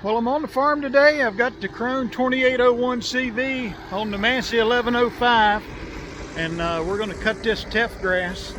Well, I'm on the farm today. I've got the Krone 2801cv on the Massey 1105, and we're going to cut this Teff grass.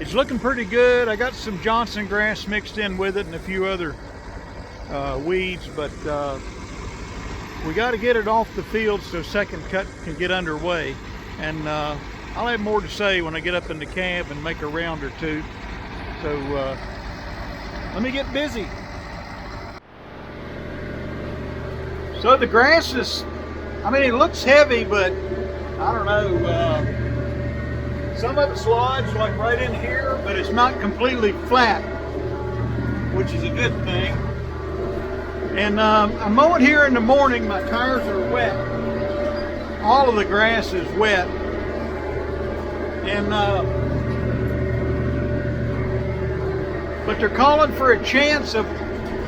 It's looking pretty good. I got some Johnson grass mixed in with it and a few other weeds, but we got to get it off the field so second cut can get underway. And I'll have more to say when I get up in the cab and make a round or two. So let me get busy. So the grass is, I mean, it looks heavy, but I don't know. Some of it's lodged like right in here, but it's not completely flat, which is a good thing. And I'm mowing here in the morning. My tires are wet. All of the grass is wet. And but they're calling for a chance of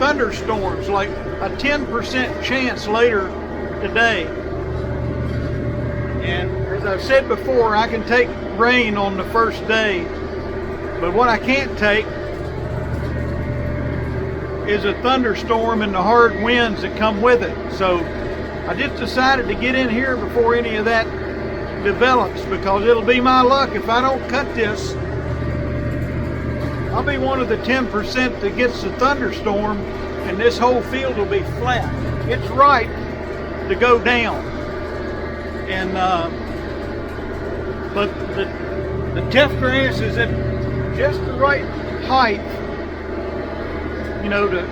thunderstorms, like a 10% chance later today. And as I've said before, I can take rain on the first day, but what I can't take is a thunderstorm and the hard winds that come with it. So I just decided to get in here before any of that develops, because it'll be my luck if I don't cut this. I'll be one of the 10% that gets the thunderstorm, and this whole field will be flat. It's right to go down. And but the Teff grass is at just the right height, you know, to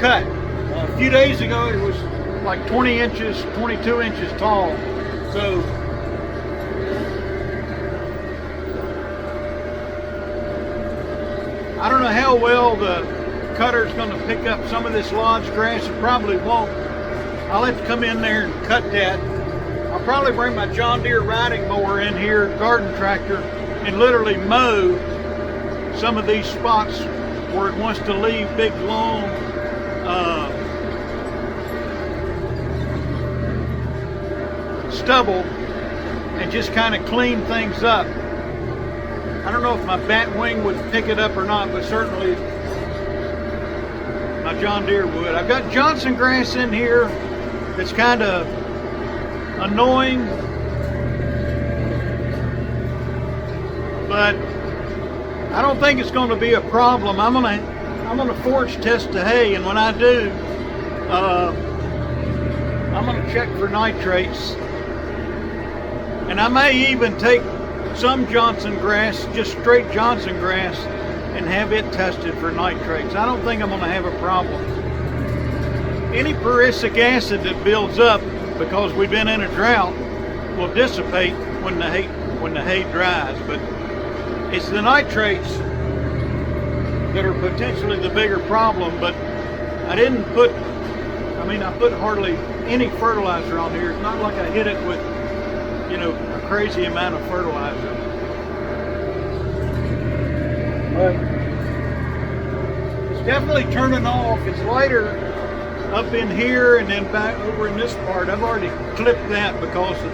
cut. A few days ago it was like 20 inches, 22 inches tall. So I don't know how well the cutter's going to pick up some of this lodged grass. It probably won't. I'll have to come in there and cut that. I'll probably bring my John Deere riding mower in here, garden tractor, and literally mow some of these spots where it wants to leave big long stubble, and just kind of clean things up. I don't know if my bat wing would pick it up or not, but certainly my John Deere would. I've got Johnson grass in here that's kind of annoying, but I don't think it's going to be a problem. I'm gonna forage test the hay, and when I do, I'm gonna check for nitrates, and I may even take some Johnson grass, just straight Johnson grass, and have it tested for nitrates. I don't think I'm going to have a problem. Any prussic acid that builds up because we've been in a drought will dissipate when the hay dries, but it's the nitrates that are potentially the bigger problem. But I put hardly any fertilizer on here. It's not like I hit it with, you know, a crazy amount of fertilizer. But it's definitely turning off. It's lighter up in here and then back over in this part. I've already clipped that because of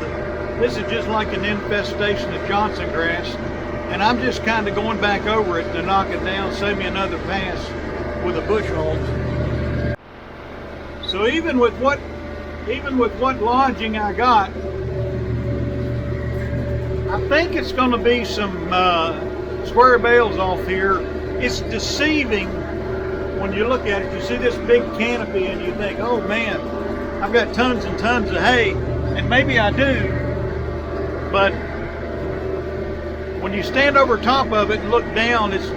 this is just like an infestation of Johnson grass, and I'm just kind of going back over it to knock it down, save me another pass with a bush hog. So even with what lodging I got, I think it's going to be some square bales off here. It's deceiving when you look at it. You see this big canopy and you think, oh man, I've got tons and tons of hay, and maybe I do, but when you stand over top of it and look down, it's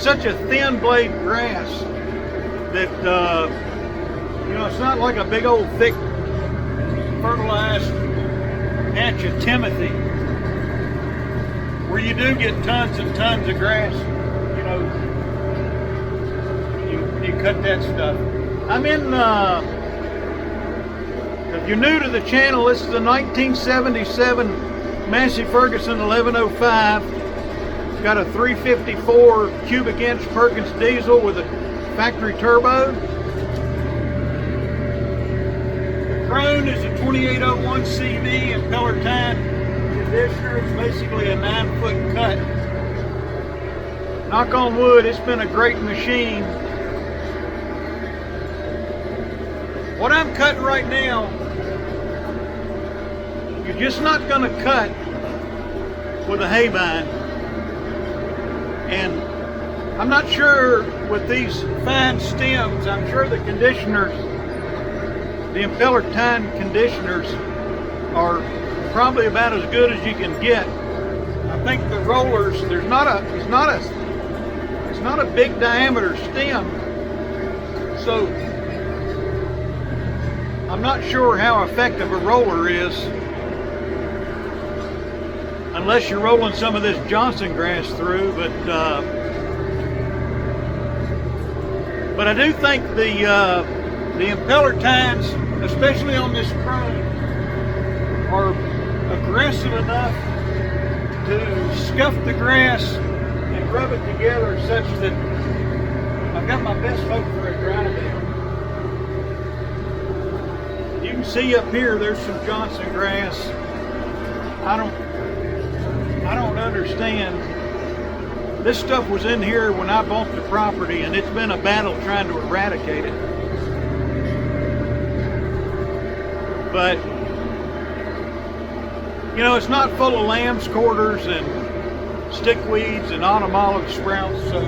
such a thin blade grass that you know, it's not like a big old thick fertilized patch of Timothy where you do get tons and tons of grass. You know, you cut that stuff. I'm in if you're new to the channel, this is a 1977 Massey Ferguson 1105. It's got a 354 cubic inch Perkins diesel with a factory turbo. Krone is a 2801cv impeller tine conditioner. It's basically a 9-foot cut. knock on wood, it's been a great machine. What I'm cutting right now, you're just not going to cut with a hay bind. And I'm not sure with these fine stems, I'm sure the conditioners, the impeller tine conditioners, are probably about as good as you can get. I think the rollers, it's not a big diameter stem, so I'm not sure how effective a roller is unless you're rolling some of this Johnson grass through, but I do think the impeller tines, especially on this Krone, are aggressive enough to scuff the grass and rub it together such that I've got my best hope for a dry down. You can see up here there's some Johnson grass. I don't understand. This stuff was in here when I bought the property, and it's been a battle trying to eradicate it. But you know, it's not full of lamb's quarters and stickweeds and autumn olive sprouts, so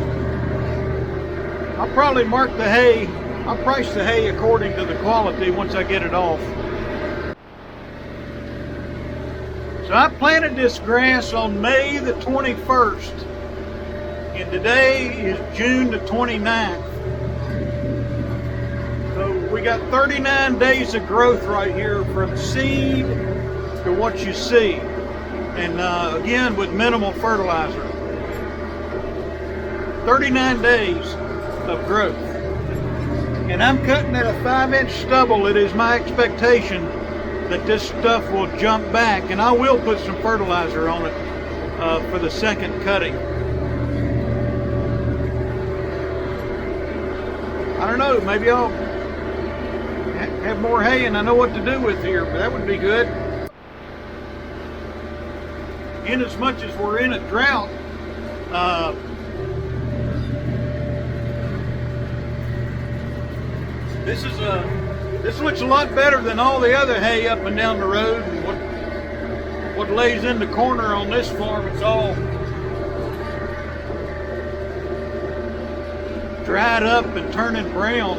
I'll probably mark the hay. I'll price the hay according to the quality once I get it off. So I planted this grass on May the 21st, and today is June the 29th. So we got 39 days of growth right here from seed to what you see, and again with minimal fertilizer. 39 days of growth, and I'm cutting at a 5-inch stubble. It is my expectation that this stuff will jump back, and I will put some fertilizer on it for the second cutting. I don't know, maybe I'll have more hay and I know what to do with here, but that would be good. In as much as we're in a drought, this looks a lot better than all the other hay up and down the road. And what lays in the corner on this farm, it's all dried up and turning brown.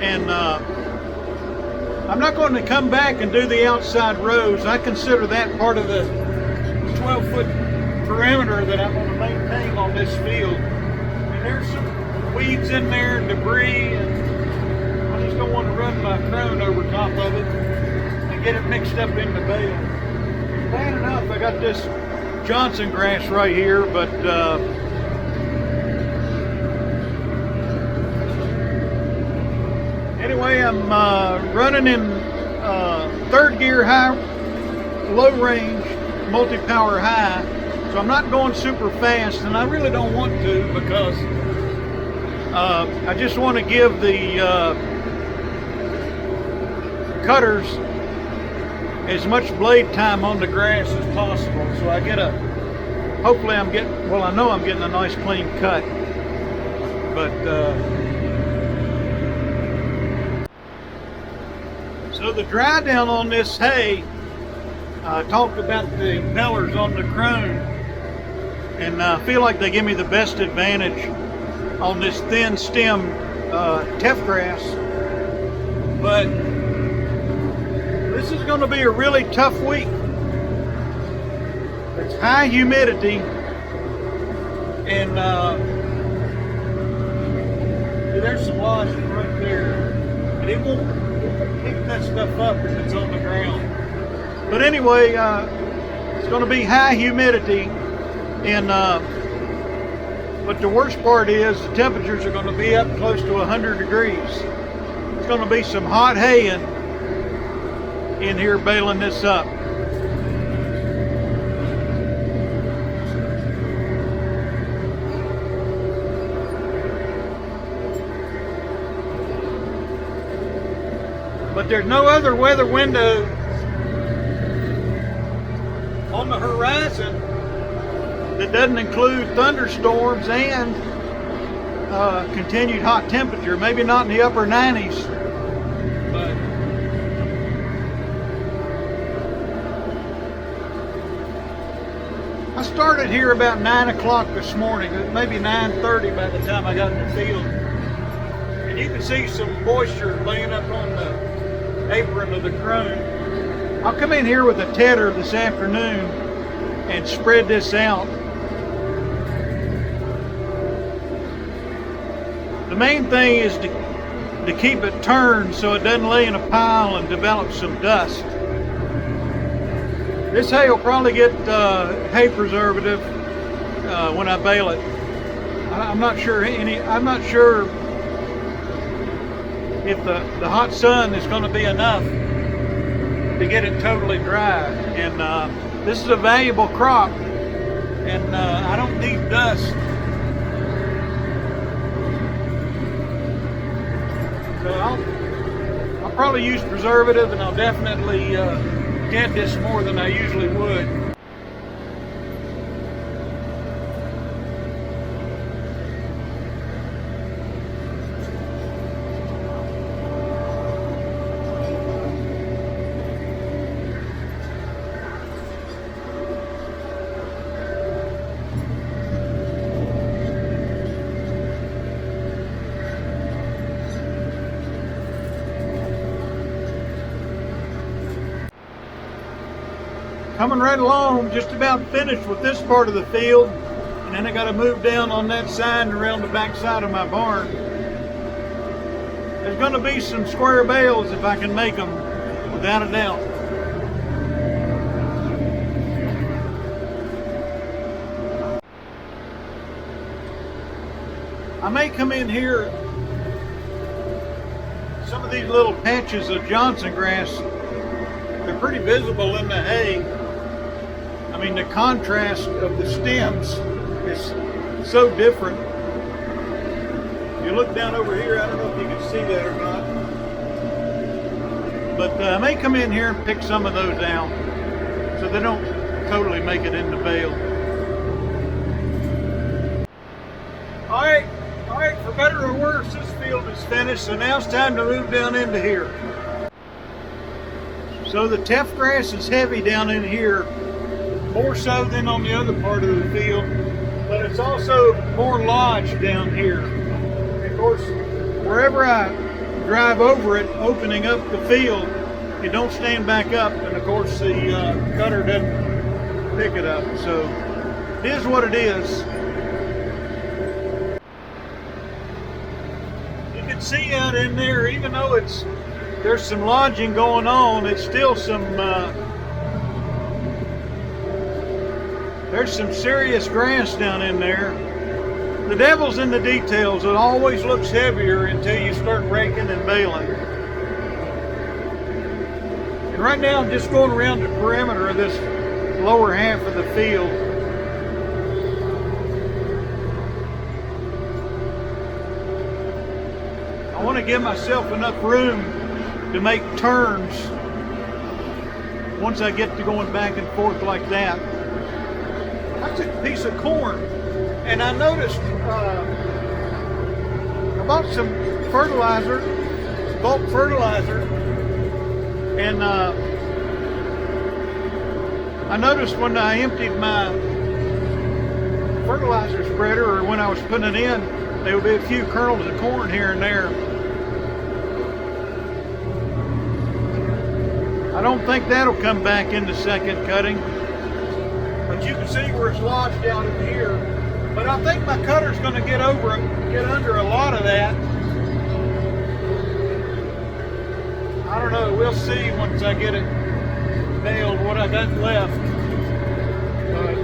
And I'm not going to come back and do the outside rows. I consider that part of the 12-foot perimeter that I'm going to maintain on this field. And there's some weeds in there, debris, and I just don't want to run my Krone over top of it and get it mixed up in the bale. Bad enough, I got this Johnson grass right here, but anyway, I'm running in third gear high, low range, multi-power high, so I'm not going super fast, and I really don't want to, because I just want to give the cutters as much blade time on the grass as possible, so I get hopefully I'm getting, well, I know I'm getting a nice clean cut, but so the dry down on this hay, I talked about the impellers on the Krone, and I feel like they give me the best advantage on this thin stem Teff grass. But this is going to be a really tough week. It's high humidity, and there's some lodging right there, and it won't pick that stuff up if it's on the ground. But anyway, it's going to be high humidity, and but the worst part is the temperatures are going to be up close to 100 degrees. It's going to be some hot hay in here baling this up. But there's no other weather window on the horizon that doesn't include thunderstorms and continued hot temperature. Maybe not in the upper 90s, but I started here about 9 o'clock this morning, maybe 9:30 by the time I got in the field. And you can see some moisture laying up on the apron of the Krone. I'll come in here with a tedder this afternoon and spread this out. The main thing is to keep it turned so it doesn't lay in a pile and develop some dust. This hay will probably get hay preservative when I bale it. I'm not sure if the hot sun is going to be enough to get it totally dry. And this is a valuable crop, and I don't need dust. So I'll probably use preservative, and I'll definitely get this more than I usually would. Coming right along, just about finished with this part of the field, and then I got to move down on that side and around the back side of my barn. There's going to be some square bales if I can make them, without a doubt. I may come in here, some of these little patches of Johnson grass, they're pretty visible in the hay. I mean, the contrast of the stems is so different. You look down over here, I don't know if you can see that or not. But I may come in here and pick some of those out so they don't totally make it in the bale. All right, for better or worse, this field is finished, so now it's time to move down into here. So the Teff grass is heavy down in here, more so than on the other part of the field, but it's also more lodged down here. Of course, wherever I drive over it, opening up the field, you don't stand back up, and of course the cutter doesn't pick it up. So it is what it is. You can see out in there, even though there's some lodging going on, it's still there's some serious grass down in there. The devil's in the details. It always looks heavier until you start raking and baling. And right now I'm just going around the perimeter of this lower half of the field. I want to give myself enough room to make turns once I get to going back and forth like that. I took a piece of corn, and I noticed I bought some fertilizer, bulk fertilizer, and I noticed when I emptied my fertilizer spreader, or when I was putting it in, there would be a few kernels of corn here and there. I don't think that'll come back in the second cutting, but you can see where it's lodged out in here. But I think my cutter's going to get under a lot of that. I don't know, we'll see once I get it baled what I got left. But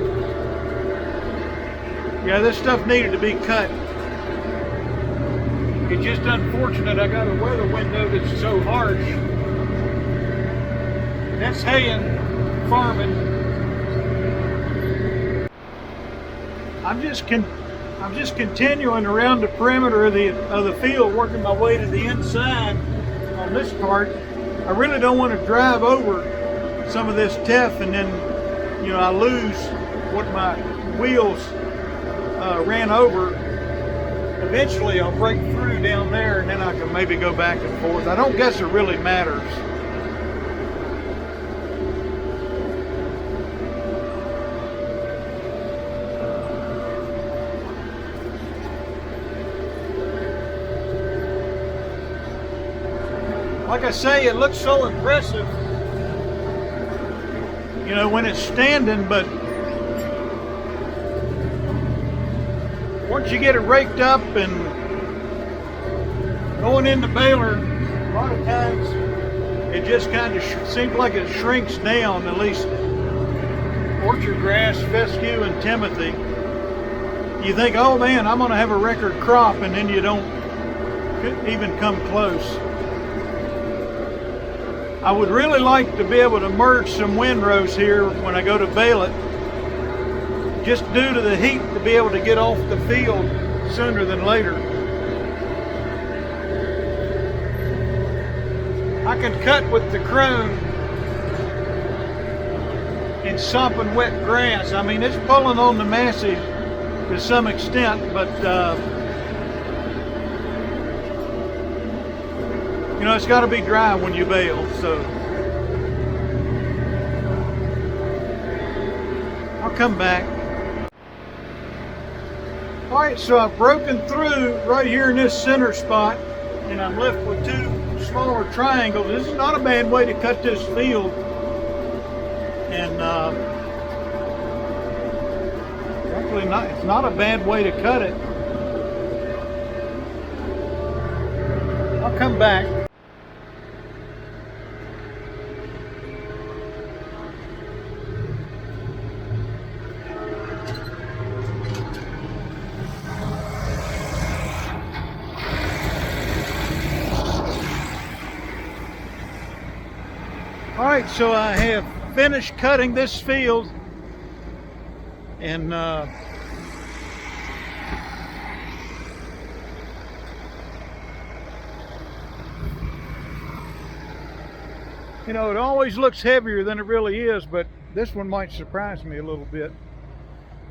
yeah, this stuff needed to be cut. It's just unfortunate I got a weather window that's so harsh. That's hay and farming. I'm just continuing around the perimeter of the field, working my way to the inside on this part. I really don't want to drive over some of this Teff, and then I lose what my wheels ran over, eventually I'll break through down there and then I can maybe go back and forth. I don't guess it really matters. Like I say, it looks so impressive, you know, when it's standing, but once you get it raked up and going into baler, a lot of times it just kind of seems like it shrinks down, at least orchard grass, fescue, and timothy. You think, oh man, I'm gonna have a record crop, and then you don't even come close. I would really like to be able to merge some windrows here when I go to bale it, just due to the heat, to be able to get off the field sooner than later. I can cut with the Krone in sopping wet grass. I mean, it's pulling on the Massey to some extent, but you know, it's got to be dry when you bale, so I'll come back. All right, so I've broken through right here in this center spot, and I'm left with two smaller triangles. This is not a bad way to cut this field, and actually it's not a bad way to cut it. I'll come back. All right, so I have finished cutting this field, and you know, it always looks heavier than it really is, but this one might surprise me a little bit.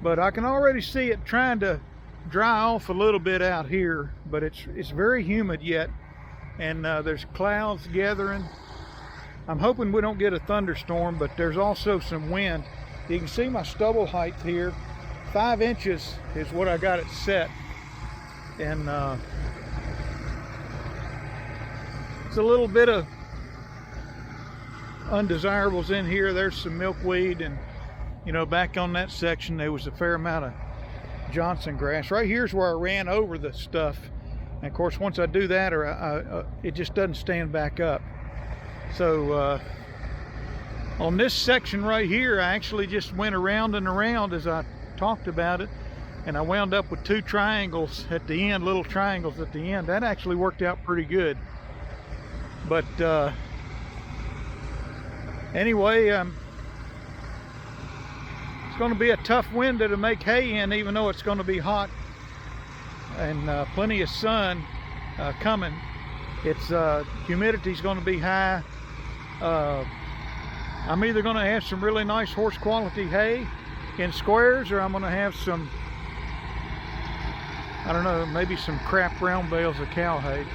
But I can already see it trying to dry off a little bit out here, but it's very humid yet, and there's clouds gathering. I'm hoping we don't get a thunderstorm, but there's also some wind. You can see my stubble height here. 5 inches is what I got it set. And it's a little bit of undesirables in here. There's some milkweed, and you know, back on that section there was a fair amount of Johnson grass. Right here's where I ran over the stuff. And of course, once I do that, it just doesn't stand back up. So on this section right here, I actually just went around and around as I talked about it, and I wound up with 2 triangles at the end, little triangles at the end. That actually worked out pretty good. But anyway, it's going to be a tough window to make hay in, even though it's going to be hot and plenty of sun coming. It's humidity's going to be high. I'm either going to have some really nice horse quality hay in squares, or I'm going to have some, I don't know, maybe some crap round bales of cow hay.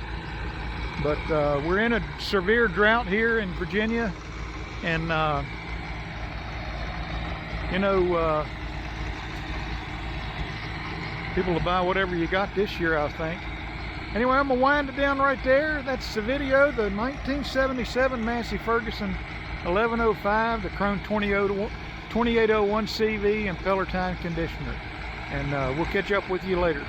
But we're in a severe drought here in Virginia, and you know, people will buy whatever you got this year, I think. Anyway, I'm gonna wind it down right there. That's the video, the 1977 Massey Ferguson 1105, the Krone 2801cv impeller tine conditioner. And we'll catch up with you later.